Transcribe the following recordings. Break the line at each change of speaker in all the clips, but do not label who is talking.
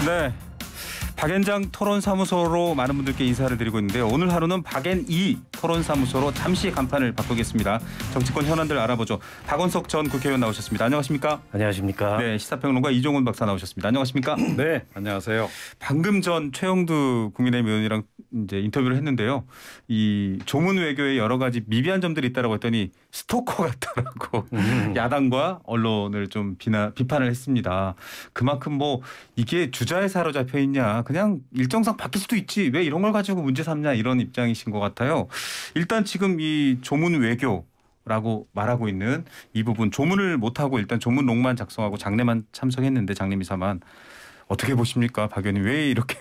네, 박앤장 토론사무소로 많은 분들께 인사를 드리고 있는데요. 오늘 하루는 박앤이 토론사무소로 잠시 간판을 바꾸겠습니다. 정치권 현안들 알아보죠. 박원석 전 국회의원 나오셨습니다. 안녕하십니까?
안녕하십니까?
네, 시사평론가 이종훈 박사 나오셨습니다. 안녕하십니까?
네, 안녕하세요.
방금 전 최영두 국민의힘 의원이랑 이제 인터뷰를 했는데요. 이 조문 외교에 여러 가지 미비한 점들이 있다라고 했더니 스토커 같다라고 야당과 언론을 좀 비판을 했습니다. 그만큼 뭐 이게 주자에 사로잡혀 있냐, 그냥 일정상 바뀔 수도 있지, 왜 이런 걸 가지고 문제 삼냐, 이런 입장이신 것 같아요. 일단 지금 이 조문 외교라고 말하고 있는 이 부분, 조문을 못하고 일단 조문록만 작성하고 장례만 참석했는데, 장례미사만 어떻게 보십니까, 박 의원님? 왜 이렇게?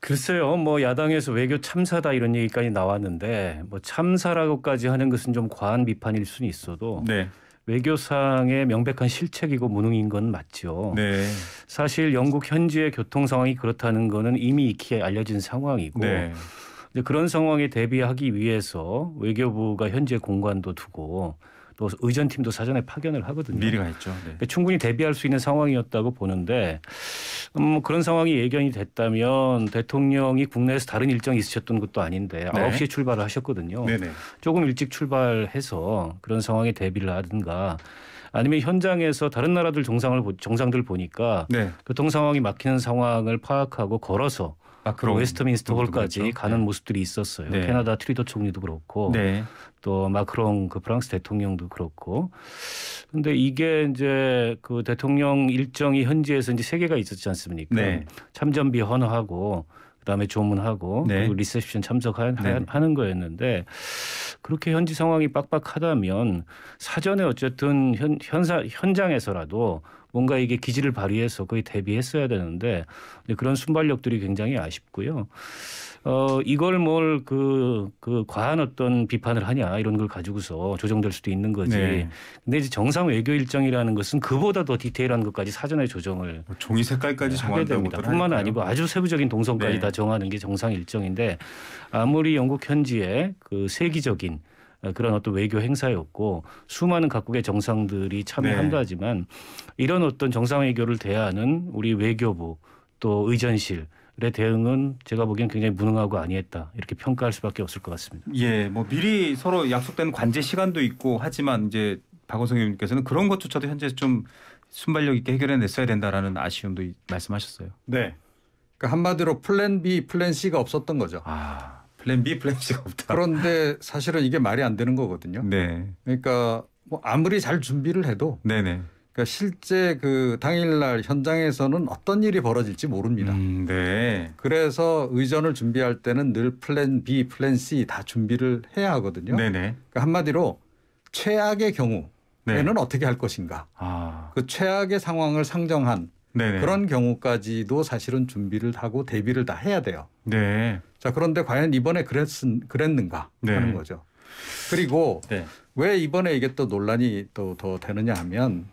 글쎄요, 뭐 야당에서 외교 참사다 이런 얘기까지 나왔는데, 뭐 참사라고까지 하는 것은 좀 과한 비판일 수는 있어도
네.
외교상의 명백한 실책이고 무능인 건 맞죠.
네.
사실 영국 현지의 교통 상황이 그렇다는 거는 이미 익히 알려진 상황이고,
네.
이제 그런 상황에 대비하기 위해서 외교부가 현지에 공관도 두고 또 의전팀도 사전에 파견을 하거든요.
미리 가 있죠. 네.
그러니까 충분히 대비할 수 있는 상황이었다고 보는데, 그런 상황이 예견이 됐다면 대통령이 국내에서 다른 일정이 있으셨던 것도 아닌데
네.
9시에 출발을 하셨거든요.
네네.
조금 일찍 출발해서 그런 상황에 대비를 하든가, 아니면 현장에서 다른 나라들 정상들 보니까
네.
교통 상황이 막히는 상황을 파악하고 걸어서
그럼
웨스트민스터 홀까지
그렇죠.
가는
네.
모습들이 있었어요.
네.
캐나다 트리도 총리도 그렇고,
네.
또 마크롱 그 프랑스 대통령도 그렇고. 근데 이게 이제 그 대통령 일정이 현지에서 이제 3개가 있었지 않습니까?
네.
참전비 헌화하고 그다음에 조문하고
네.
그리고 리셉션 참석하는
네.
거였는데, 그렇게 현지 상황이 빡빡하다면 사전에 어쨌든 현장에서라도 뭔가 이게 기지를 발휘해서 거의 대비했어야 되는데, 그런 순발력들이 굉장히 아쉽고요. 이걸 뭘 그 과한 어떤 비판을 하냐, 이런 걸 가지고서 조정될 수도 있는 거지.
네.
근데 이제 정상 외교 일정이라는 것은 그보다 더 디테일한 것까지 사전에 조정을
종이 색깔까지
하게
정한다고
됩니다. 뿐만 아니고 아주 세부적인 동선까지
네.
다 정하는 게 정상 일정인데, 아무리 영국 현지의 그 세기적인 그런 어떤 외교 행사였고 수많은 각국의 정상들이 참여한다 하지만, 이런 어떤 정상 외교를 대하는 우리 외교부 또 의전실의 대응은 제가 보기엔 굉장히 무능하고 아니했다, 이렇게 평가할 수밖에 없을 것 같습니다.
예, 뭐 미리 서로 약속된 관제 시간도 있고 하지만 이제 박원석 의원님께서는 그런 것조차도 현재 좀 순발력 있게 해결해냈어야 된다라는 아쉬움도 말씀하셨어요.
네. 그러니까 한마디로 플랜 B, 플랜 C가 없었던 거죠.
플랜 B, 플랜 C가 없다.
그런데 사실은 이게 말이 안 되는 거거든요.
네.
그러니까 뭐 아무리 잘 준비를 해도,
네네.
그러니까 실제 그 당일날 현장에서는 어떤 일이 벌어질지 모릅니다.
네.
그래서 의전을 준비할 때는 늘 플랜 B, 플랜 C 다 준비를 해야 하거든요.
네네.
그러니까 한마디로 최악의 경우에는
네.
어떻게 할 것인가.
아.
그 최악의 상황을 상정한
네네.
그런 경우까지도 사실은 준비를 하고 대비를 다 해야 돼요.
네.
자, 그런데 과연 이번에 그랬는가
네.
하는 거죠. 그리고
네.
왜 이번에 이게 또 논란이 또 더 되느냐 하면,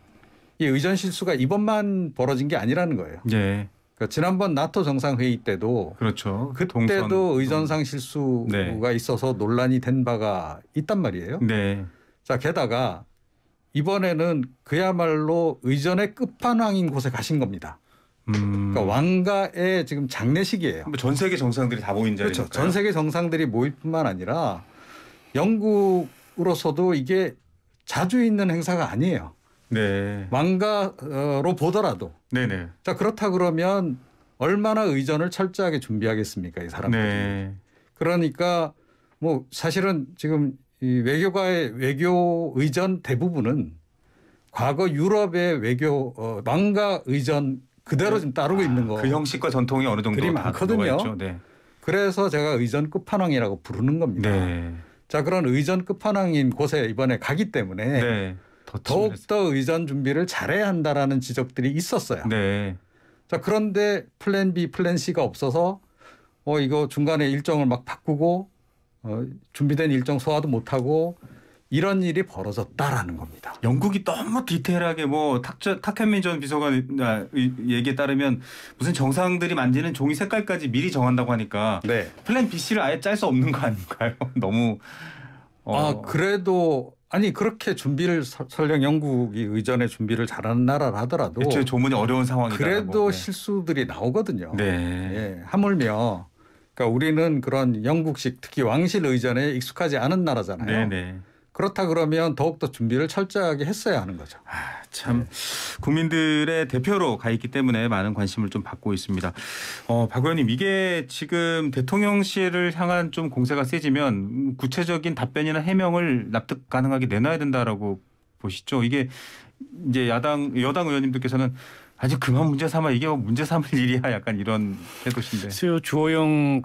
이 의전 실수가 이번만 벌어진 게 아니라는 거예요.
네.
그러니까 지난번 나토 정상회의 때도,
그렇죠.
그때도 의전상 실수가 있어서 논란이 된 바가 있단 말이에요.
네.
자, 게다가 이번에는 그야말로 의전의 끝판왕인 곳에 가신 겁니다. 그러니까 왕가의 지금 장례식이에요.
전 세계 정상들이 다 모인 자리니까요.
그렇죠. 전 세계 정상들이 모일 뿐만 아니라 영국으로서도 이게 자주 있는 행사가 아니에요.
네.
왕가로 보더라도.
네네.
자, 그렇다 그러면 얼마나 의전을 철저하게 준비하겠습니까, 이 사람들이.
네.
그러니까 뭐 사실은 지금 이 외교가의 외교 의전 대부분은 과거 유럽의 외교 왕가 의전 그대로 지금 따르고 있는 거.
그 형식과 전통이 어느 정도
그리 많거든요.
있죠. 네.
그래서 제가 의전 끝판왕이라고 부르는 겁니다.
네.
자, 그런 의전 끝판왕인 곳에 이번에 가기 때문에
네.
더욱더 의전 준비를 잘해야 한다라는 지적들이 있었어요.
네.
자, 그런데 플랜 B, 플랜 C가 없어서 이거 중간에 일정을 막 바꾸고 준비된 일정 소화도 못하고 이런 일이 벌어졌다라는 겁니다.
영국이 너무 디테일하게 뭐 탁현민 전 비서관 얘기에 따르면 무슨 정상들이 만지는 종이 색깔까지 미리 정한다고 하니까
네.
플랜 B, C를 아예 짤 수 없는 거 아닌가요? 너무
그래도 아니 그렇게 준비를 설령 영국이 의전의 준비를 잘하는 나라라 하더라도
애초에 조문이 어려운 상황이다.
그래도 실수들이 나오거든요.
네.
예, 하물며 그러니까 우리는 그런 영국식 특히 왕실 의전에 익숙하지 않은 나라잖아요.
네네.
그렇다 그러면 더욱더 준비를 철저하게 했어야 하는 거죠.
참 국민들의 대표로 가 있기 때문에 많은 관심을 좀 받고 있습니다. 박 의원님 이게 지금 대통령실을 향한 좀 공세가 세지면 구체적인 답변이나 해명을 납득 가능하게 내놔야 된다라고 보시죠. 이게 이제 여당 의원님들께서는 아주 그만 문제 삼아 이게 문제 삼을 일이야 약간 이런 태도신데.
주호영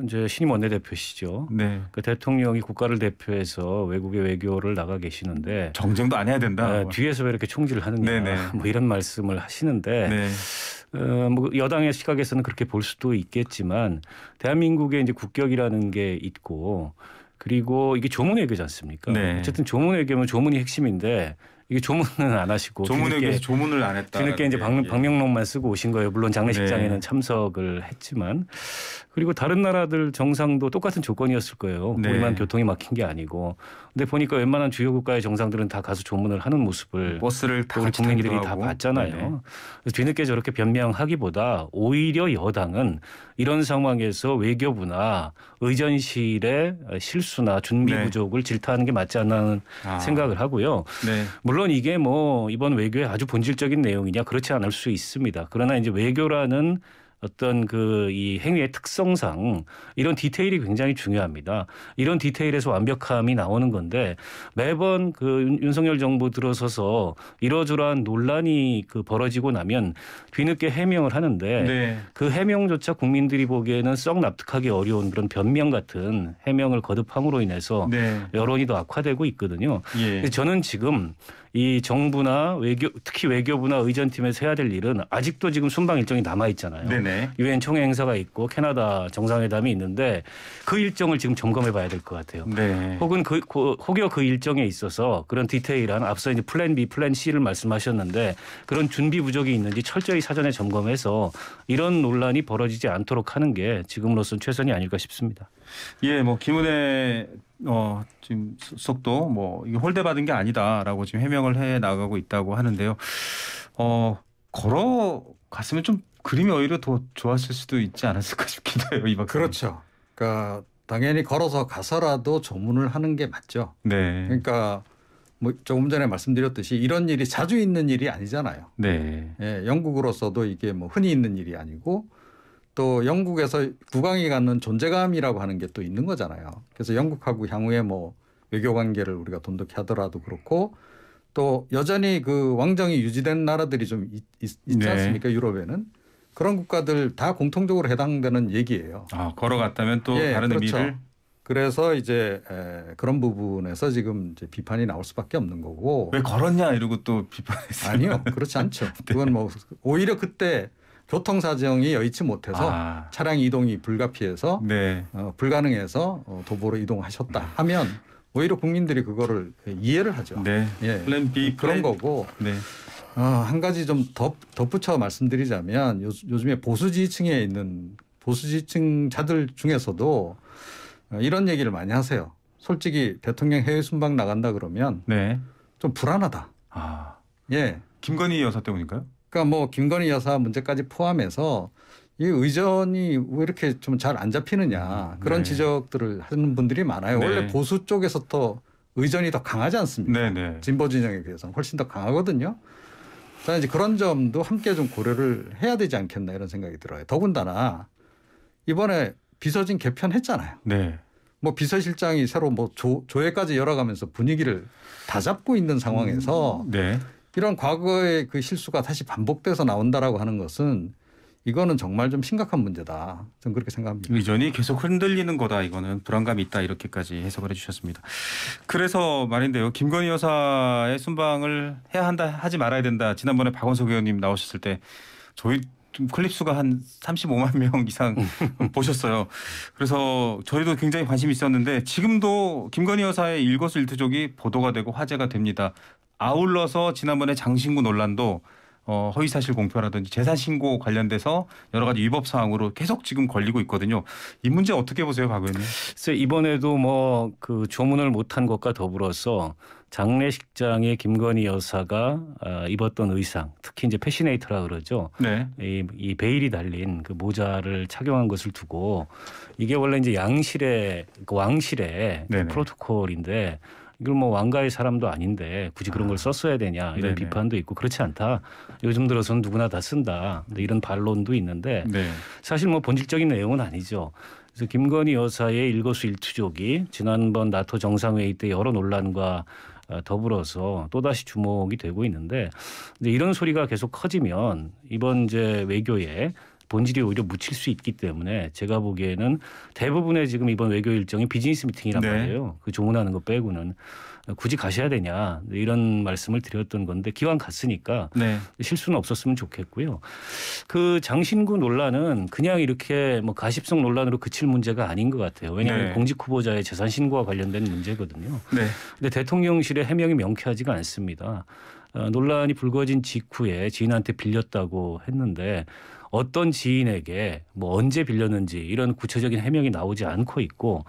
이제 신임 원내대표시죠.
네.
그 대통령이 국가를 대표해서 외국의 외교를 나가 계시는데
정쟁도 안 해야 된다.
뒤에서 왜 이렇게 총질을 하느냐.
네네.
뭐 이런 말씀을 하시는데
네.
뭐 여당의 시각에서는 그렇게 볼 수도 있겠지만 대한민국에 이제 국격이라는 게 있고 그리고 이게 조문 외교지 않습니까?
네.
어쨌든 조문 외교면 조문이 핵심인데 이게 조문은 안 하시고
조문에서 조문을 안 했다.
뒤늦게 이제 방명록만 쓰고 오신 거예요. 물론 장례식장에는
네.
참석을 했지만 그리고 다른 나라들 정상도 똑같은 조건이었을 거예요.
네.
우리만 교통이 막힌 게 아니고. 근데 보니까 웬만한 주요 국가의 정상들은 다 가서 조문을 하는 모습을
버스를 다
우리 국민들이 다 봤잖아요.
네네.
그래서 뒤늦게 저렇게 변명하기보다 오히려 여당은 이런 상황에서 외교부나 의전실의 실수나 준비
네.
부족을 질타하는 게 맞지 않나 하는 생각을 하고요.
네.
물론 이게 뭐 이번 외교의 아주 본질적인 내용이냐 그렇지 않을 수 있습니다. 그러나 이제 외교라는 어떤 이 행위의 특성상 이런 디테일이 굉장히 중요합니다. 이런 디테일에서 완벽함이 나오는 건데 매번 윤석열 정부 들어서서 이러저러한 논란이 벌어지고 나면 뒤늦게 해명을 하는데
네.
그 해명조차 국민들이 보기에는 썩 납득하기 어려운 그런 변명 같은 해명을 거듭함으로 인해서
네.
여론이 더 악화되고 있거든요.
예.
그래서 저는 지금 이 정부나 특히 외교부나 의전팀에서 해야 될 일은 아직도 지금 순방 일정이 남아 있잖아요.
네네.
유엔 총회 행사가 있고 캐나다 정상회담이 있는데 그 일정을 지금 점검해 봐야 될 것 같아요.
네.
혹은 혹여 그 일정에 있어서 그런 디테일한 앞서 이제 플랜 B, 플랜 C를 말씀하셨는데 그런 준비 부족이 있는지 철저히 사전에 점검해서 이런 논란이 벌어지지 않도록 하는 게 지금으로서는 최선이 아닐까 싶습니다.
예, 뭐 김은혜 지금 속도 이게 홀대받은 게 아니다라고 지금 해명을 해 나가고 있다고 하는데요. 걸어갔으면 좀 그림이 오히려 더 좋았을 수도 있지 않았을까 싶기도 해요. 이 박사님.
그렇죠. 그러니까 당연히 걸어서 가서라도 조문을 하는 게 맞죠.
네.
그러니까 뭐 조금 전에 말씀드렸듯이 이런 일이 자주 있는 일이 아니잖아요.
네.
예, 영국으로서도 이게 뭐 흔히 있는 일이 아니고 또 영국에서 국왕이 갖는 존재감이라고 하는 게 또 있는 거잖아요. 그래서 영국하고 향후에 뭐 외교 관계를 우리가 돈독히 하더라도 그렇고 또 여전히 그 왕정이 유지된 나라들이 좀 있지
네.
않습니까? 유럽에는 그런 국가들 다 공통적으로 해당되는 얘기예요.
걸어갔다면 또
예,
다른
그렇죠.
의미를.
그래서 이제 그런 부분에서 지금 이제 비판이 나올 수밖에 없는 거고.
왜 걸었냐 이러고 또 비판했어요.
아니요, 그렇지 않죠. 그건 뭐 오히려 그때 교통 사정이 여의치 못해서 차량 이동이 불가피해서
네.
불가능해서 도보로 이동하셨다 하면 오히려 국민들이 그거를 이해를 하죠.
네.
예.
플랜 B
그런 거고.
네.
한 가지 좀 덧붙여 말씀드리자면 요즘에 보수 지지층에 있는 보수 지지층자들 중에서도 이런 얘기를 많이 하세요. 솔직히 대통령 해외 순방 나간다 그러면
네.
좀 불안하다. 예.
김건희 여사 때문인가요?
그러니까 뭐 김건희 여사 문제까지 포함해서 이 의전이 왜 이렇게 좀 잘 안 잡히느냐 그런
네.
지적들을 하는 분들이 많아요.
네.
원래 보수 쪽에서 또 의전이 더 강하지 않습니까?
네네.
진보 진영에 비해서는 훨씬 더 강하거든요. 자, 이제 그런 점도 함께 좀 고려를 해야 되지 않겠나 이런 생각이 들어요. 더군다나 이번에 비서진 개편했잖아요.
네.
뭐 비서실장이 새로 뭐 조회까지 열어가면서 분위기를 다 잡고 있는 상황에서
네.
이런 과거의 그 실수가 다시 반복돼서 나온다라고 하는 것은 이거는 정말 좀 심각한 문제다. 저는 그렇게 생각합니다.
의전이 계속 흔들리는 거다. 이거는 불안감이 있다. 이렇게까지 해석을 해주셨습니다. 그래서 말인데요. 김건희 여사의 순방을 해야 한다 하지 말아야 된다. 지난번에 박원석 의원님 나오셨을 때 저희 클립 수가 한 35만 명 이상 보셨어요. 그래서 저희도 굉장히 관심이 있었는데 지금도 김건희 여사의 일거수일투족이 보도가 되고 화제가 됩니다. 아울러서 지난번에 장신구 논란도 허위사실 공표라든지 재산 신고 관련돼서 여러 가지 위법 사항으로 계속 지금 걸리고 있거든요. 이 문제 어떻게 보세요, 박 의원님?
그래서 이번에도 뭐 그 조문을 못한 것과 더불어서 장례식장에 김건희 여사가 입었던 의상, 특히 이제 패시네이터라 그러죠.
네.
이 베일이 달린 그 모자를 착용한 것을 두고 이게 원래 이제 양실의 그 왕실의 그 프로토콜인데 이걸 뭐 왕가의 사람도 아닌데 굳이 그런 걸 썼어야 되냐 이런 비판도 있고 그렇지 않다. 요즘 들어서는 누구나 다 쓴다. 이런 반론도 있는데 사실 뭐 본질적인 내용은 아니죠. 그래서 김건희 여사의 일거수일투족이 지난번 나토 정상회의 때 여러 논란과 더불어서 또다시 주목이 되고 있는데 이런 소리가 계속 커지면 이번 이제 외교에 본질이 오히려 묻힐 수 있기 때문에 제가 보기에는 대부분의 지금 이번 외교 일정이 비즈니스 미팅이란 말이에요. 그 조문하는 거 빼고는 굳이 가셔야 되냐 이런 말씀을 드렸던 건데 기왕 갔으니까 실수는 없었으면 좋겠고요. 그 장신구 논란은 그냥 이렇게 뭐 가십성 논란으로 그칠 문제가 아닌 것 같아요. 왜냐하면 공직 후보자의 재산 신고와 관련된 문제거든요. 근데 대통령실의 해명이 명쾌하지가 않습니다. 논란이 불거진 직후에 지인한테 빌렸다고 했는데 어떤 지인에게 뭐 언제 빌렸는지 이런 구체적인 해명이 나오지 않고 있고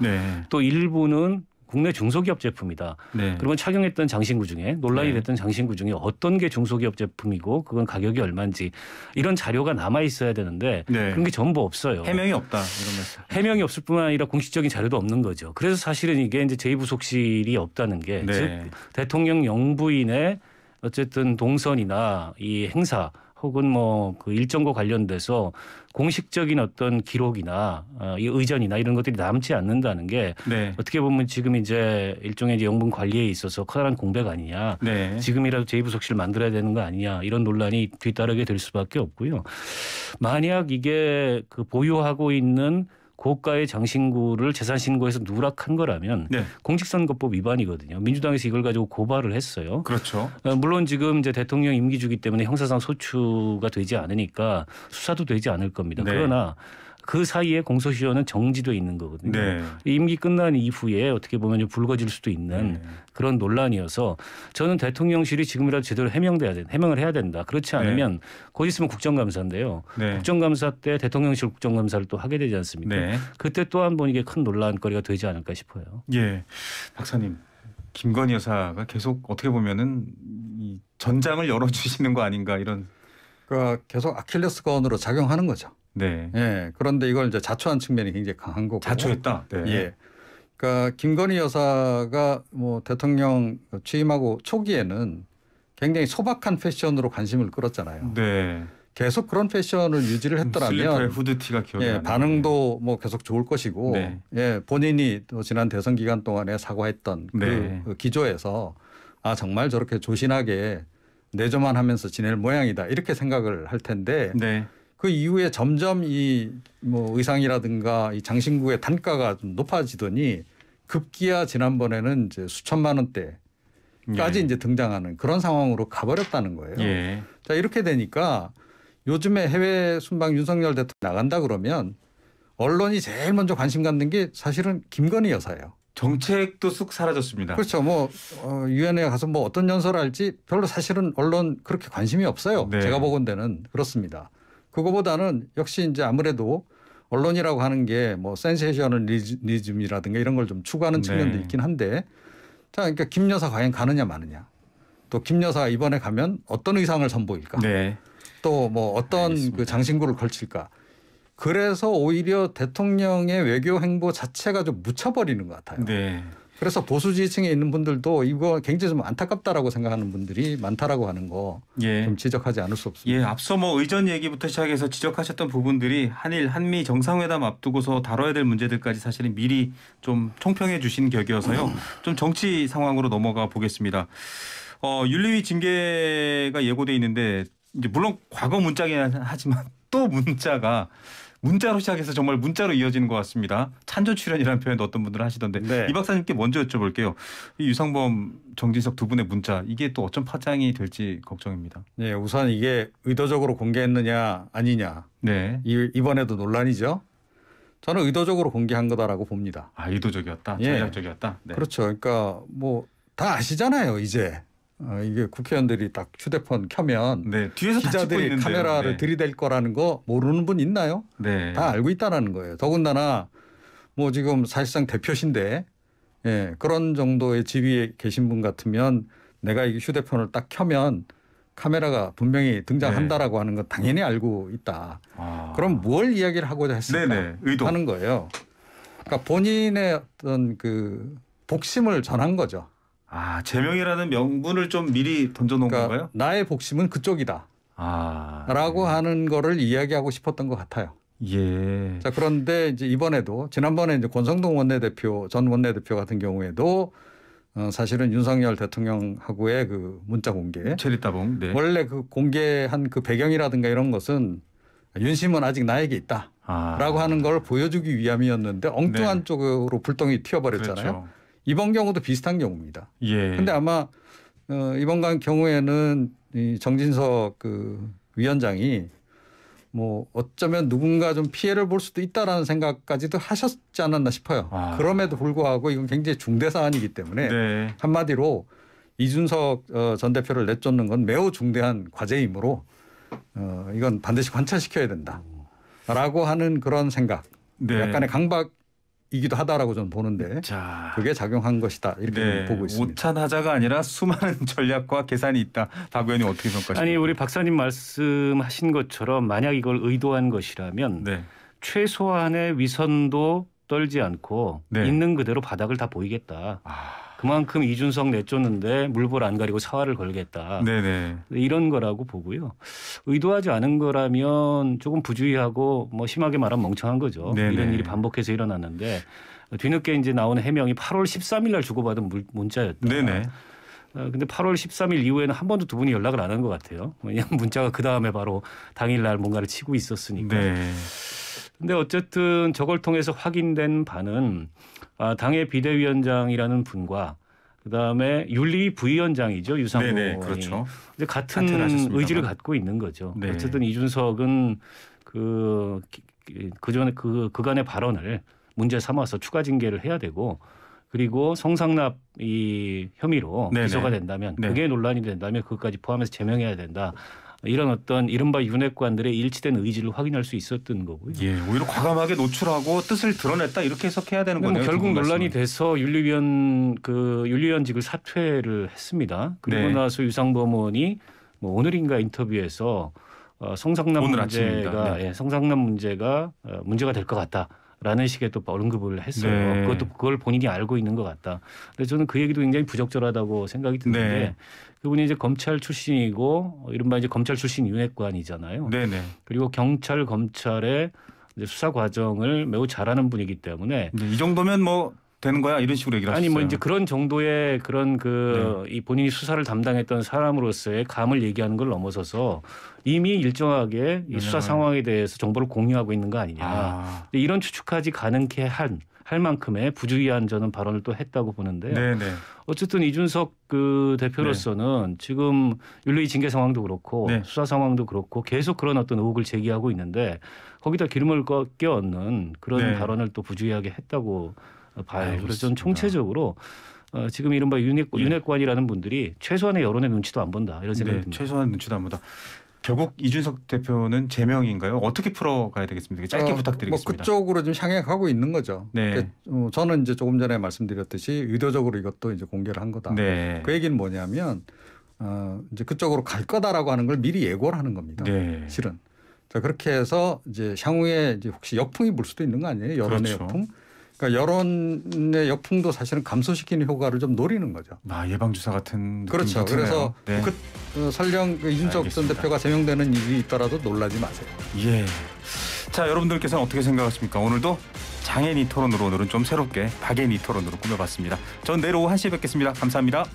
또 일부는 국내 중소기업 제품이다. 그러면 착용했던 장신구 중에 논란이 됐던 장신구 중에 어떤 게 중소기업 제품이고 그건 가격이 얼마인지 이런 자료가 남아 있어야 되는데 그런 게 전부 없어요.
해명이 없다. 이런 말씀.
해명이 없을 뿐만 아니라 공식적인 자료도 없는 거죠. 그래서 사실은 이게 이제 제2부속실이 없다는 게 즉 대통령 영부인의 어쨌든 동선이나 이 행사 혹은 뭐 그 일정과 관련돼서 공식적인 어떤 기록이나 이 의전이나 이런 것들이 남지 않는다는 게 어떻게 보면 지금 이제 일종의 이제 영분 관리에 있어서 커다란 공백 아니냐. 지금이라도 제2부속실 만들어야 되는 거 아니냐. 이런 논란이 뒤따르게 될 수밖에 없고요. 만약 이게 그 보유하고 있는 고가의 장신구를 재산 신고해서 누락한 거라면 공직선거법 위반이거든요. 민주당에서 이걸 가지고 고발을 했어요.
그렇죠.
물론 지금 이제 대통령 임기주기 때문에 형사상 소추가 되지 않으니까 수사도 되지 않을 겁니다. 그러나 그 사이에 공소시효는 정지돼 있는 거거든요. 임기 끝난 이후에 어떻게 보면 좀 불거질 수도 있는 그런 논란이어서 저는 대통령실이 지금이라도 제대로 해명을 해야 된다. 그렇지 않으면 곧 있으면 국정감사인데요. 국정감사 때 대통령실 국정감사를 또 하게 되지 않습니까? 그때 또 한 번 이게 큰 논란거리가 되지 않을까 싶어요.
예, 박사님. 김건희 여사가 계속 어떻게 보면은 이 전장을 열어주시는 거 아닌가 이런.
그러니까 계속 아킬레스건으로 작용하는 거죠. 그런데 이걸 이제 자초한 측면이 굉장히 강한 거고.
자초했다.
그러니까 김건희 여사가 뭐 대통령 취임하고 초기에는 굉장히 소박한 패션으로 관심을 끌었잖아요. 계속 그런 패션을 유지를 했더라면
슬리퍼에 후드티가 기억이 나요.
반응도 뭐 계속 좋을 것이고 본인이 또 지난 대선 기간 동안에 사과했던 그 기조에서 아 정말 저렇게 조신하게 내조만 하면서 지낼 모양이다 이렇게 생각을 할 텐데 그 이후에 점점 이 뭐 의상이라든가 이 장신구의 단가가 좀 높아지더니 급기야 지난번에는 이제 수천만 원대까지 이제 등장하는 그런 상황으로 가버렸다는 거예요. 자 이렇게 되니까 요즘에 해외 순방 윤석열 대통령 나간다 그러면 언론이 제일 먼저 관심 갖는 게 사실은 김건희 여사예요.
정책도 쑥 사라졌습니다.
그렇죠. 뭐 유엔에 가서 뭐 어떤 연설을 할지 별로 사실은 언론 그렇게 관심이 없어요. 제가 보건대는 그렇습니다. 그거보다는 역시 이제 아무래도 언론이라고 하는 게 뭐 센세이셔널리즘이라든가 이런 걸 좀 추구하는 측면도 있긴 한데 자 그러니까 김 여사 과연 가느냐 마느냐 또 김 여사 이번에 가면 어떤 의상을 선보일까 또 뭐 어떤 그 장신구를 걸칠까 그래서 오히려 대통령의 외교 행보 자체가 좀 묻혀버리는 것 같아요. 그래서 보수 지지층에 있는 분들도 이거 굉장히 좀 안타깝다라고 생각하는 분들이 많다라고 하는 거 좀 지적하지 않을 수 없습니다.
앞서 뭐 의전 얘기부터 시작해서 지적하셨던 부분들이 한일 한미 정상회담 앞두고서 다뤄야 될 문제들까지 사실은 미리 좀 총평해 주신 격이어서요. 좀 정치 상황으로 넘어가 보겠습니다. 윤리위 징계가 예고돼 있는데 이제 물론 과거 문자긴 하지만 또 문자로 시작해서 정말 문자로 이어지는 것 같습니다. 찬조 출연이라는 표현도 어떤 분들은 하시던데 이 박사님께 먼저 여쭤볼게요. 이 유상범, 정진석 두 분의 문자 이게 또 어떤 파장이 될지 걱정입니다.
우선 이게 의도적으로 공개했느냐 아니냐 이번에도 논란이죠. 저는 의도적으로 공개한 거다라고 봅니다.
의도적이었다? 전략적이었다?
그렇죠. 그러니까 뭐 다 아시잖아요. 이제 이게 국회의원들이 딱 휴대폰 켜면
네, 뒤에서 다 찍고
기자들이
있는데요.
카메라를
네.
들이댈 거라는 거 모르는 분 있나요?
네.
다 알고 있다라는 거예요. 더군다나 뭐 지금 사실상 대표신데 예, 그런 정도의 지위에 계신 분 같으면 내가 이 휴대폰을 딱 켜면 카메라가 분명히 등장한다라고 하는 건 당연히 알고 있다. 그럼 뭘 이야기를 하고자 했을까
네네. 의도.
하는 거예요. 그러니까 본인의 어떤 그 복심을 전한 거죠.
제명이라는 명분을 좀 미리 던져놓은
그러니까
건가요?
나의 복심은 그쪽이다. 라고
네.
하는 거를 이야기하고 싶었던 것 같아요.
예.
자, 그런데 이제 이번에도 지난번에 이제 권성동 원내대표 전 원내대표 같은 경우에도 사실은 윤석열 대통령하고의 그 문자 공개
체리따봉. 네.
원래 그 공개한 그 배경이라든가 이런 것은 윤심은 아직 나에게 있다라고 하는 걸 보여주기 위함이었는데 엉뚱한
네.
쪽으로 불똥이 튀어버렸잖아요.
그렇죠.
이번 경우도 비슷한 경우입니다.
예.
근데 아마 이번 경우에는 이 정진석 그 위원장이 뭐 어쩌면 누군가 좀 피해를 볼 수도 있다라는 생각까지도 하셨지 않았나 싶어요. 그럼에도 불구하고 이건 굉장히 중대 사안이기 때문에
네.
한마디로 이준석 전 대표를 내쫓는 건 매우 중대한 과제이므로 이건 반드시 관철시켜야 된다라고 하는 그런 생각.
네.
약간의 강박이기도 하다라고 저는 보는데
자,
그게 작용한 것이다 이렇게
네.
보고 있습니다.
오찬하자가 아니라 수많은 전략과 계산이 있다. 박 의원님 어떻게 평가하십니까?
아니 우리 박사님 말씀하신 것처럼 만약 이걸 의도한 것이라면
네.
최소한의 위선도 떨지 않고
네.
있는 그대로 바닥을 다 보이겠다. 그만큼 이준석 내쫓는데 물불 안 가리고 사활을 걸겠다.
네네.
이런 거라고 보고요. 의도하지 않은 거라면 조금 부주의하고 뭐 심하게 말하면 멍청한 거죠.
네네.
이런 일이 반복해서 일어났는데 뒤늦게 이제 나오는 해명이 8월 13일 날 주고받은 문자였다.
네네.
근데 8월 13일 이후에는 한 번도 두 분이 연락을 안 한 것 같아요. 왜냐하면 문자가 그 다음에 바로 당일날 뭔가를 치고 있었으니까.
네.
근데 어쨌든 저걸 통해서 확인된 바는 당의 비대위원장이라는 분과 그다음에 윤리 부위원장이죠. 유상호
네네.
의원이.
그렇죠.
근데 같은
사퇴를 하셨습니다만.
의지를 갖고 있는 거죠.
네.
어쨌든 이준석은 그전에 그간의 발언을 문제 삼아서 추가 징계를 해야 되고 그리고 성상납 이 혐의로
네네.
기소가 된다면
네.
그게 논란이 된다면 그것까지 포함해서 제명해야 된다. 이런 어떤 이른바 윤핵관들의 일치된 의지를 확인할 수 있었던 거고요.
예, 오히려 과감하게 노출하고 뜻을 드러냈다 이렇게 해석해야 되는
뭐
거네요.
결국
두 분
논란이
말씀은.
돼서 윤리위원직을 사퇴를 했습니다. 그리고
네.
나서 유상범 의원이 뭐 오늘인가 인터뷰에서 성상납
오늘
문제가
아침입니다. 네.
성상납 문제가 문제가 될 것 같다라는 식의 또 언급을 했어요.
네.
그것도 그걸 본인이 알고 있는 것 같다. 근데 저는 그 얘기도 굉장히 부적절하다고 생각이 드는데
네.
그분이 이제 검찰 출신이고 이른바 이제 검찰 출신 윤핵관이잖아요.
네네.
그리고 경찰 검찰의 이제 수사 과정을 매우 잘하는 분이기 때문에
이제 이 정도면 뭐 되는 거야 이런 식으로 얘기를 하셨어요.
아니 뭐 이제 그런 정도의 그런
네.
이 본인이 수사를 담당했던 사람으로서의 감을 얘기하는 걸 넘어서서 이미 일정하게 이 수사 상황에 대해서 정보를 공유하고 있는 거 아니냐. 이런 추측까지 가능케 할 만큼의 부주의한 저는 발언을 또 했다고 보는데요.
네네.
어쨌든 이준석 그 대표로서는 지금 윤리 징계 상황도 그렇고
네.
수사 상황도 그렇고 계속 그런 어떤 의혹을 제기하고 있는데 거기다 기름을 껴얹는 그런
네.
발언을 또 부주의하게 했다고 봐요. 그래서
알겠습니다.
저는 총체적으로 지금 이른바 윤핵관이라는 분들이 최소한의 여론의 눈치도 안 본다 이런 생각이
네,
듭니다.
최소한 눈치도 안 보다. 결국 이준석 대표는 제명인가요? 어떻게 풀어가야 되겠습니까? 짧게 부탁드리겠습니다.
뭐 그쪽으로 좀 향해 가고 있는 거죠.
네.
저는 이제 조금 전에 말씀드렸듯이 의도적으로 이것도 이제 공개를 한 거다.
네.
그 얘기는 뭐냐면 이제 그쪽으로 갈 거다라고 하는 걸 미리 예고를 하는 겁니다.
네.
실은. 자, 그렇게 해서 이제 향후에 이제 혹시 역풍이 불 수도 있는 거 아니에요? 여론의
그렇죠.
역풍. 그러니까 여론의 역풍도 사실은 감소시키는 효과를 좀 노리는 거죠.
예방 주사 같은
그렇죠.
느낌도
그래서
드네요. 네.
설령 이준석 전
알겠습니다.
대표가 제명되는 일이 있더라도 놀라지 마세요.
예. 자, 여러분들께서는 어떻게 생각하십니까? 오늘도 장애인 토론으로 오늘은 좀 새롭게 박애인 토론으로 꾸며봤습니다. 전 내일 오후 1시에 뵙겠습니다. 감사합니다.